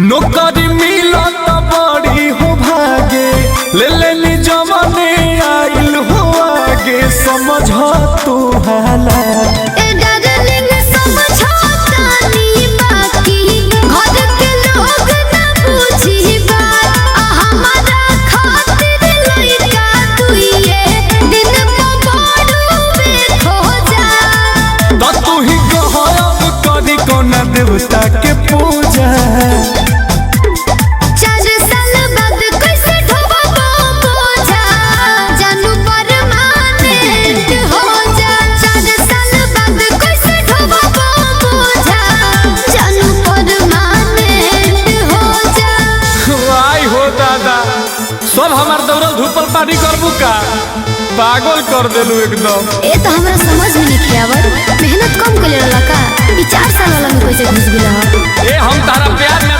नौकरी मिला तो बड़ी हो भागे ले लेनी जमाने आइल हो आगे समझ तू हाला देवता के पूजा सब हमार दौड़ल धूपल पानी करबू का पागल कर देलू एकदम। ए तो हमरा समझ में नहीं आवत मेहनत कम कर लेला का 4 साल वाला में कैसे घुस गेला। ए हम तारा प्यार में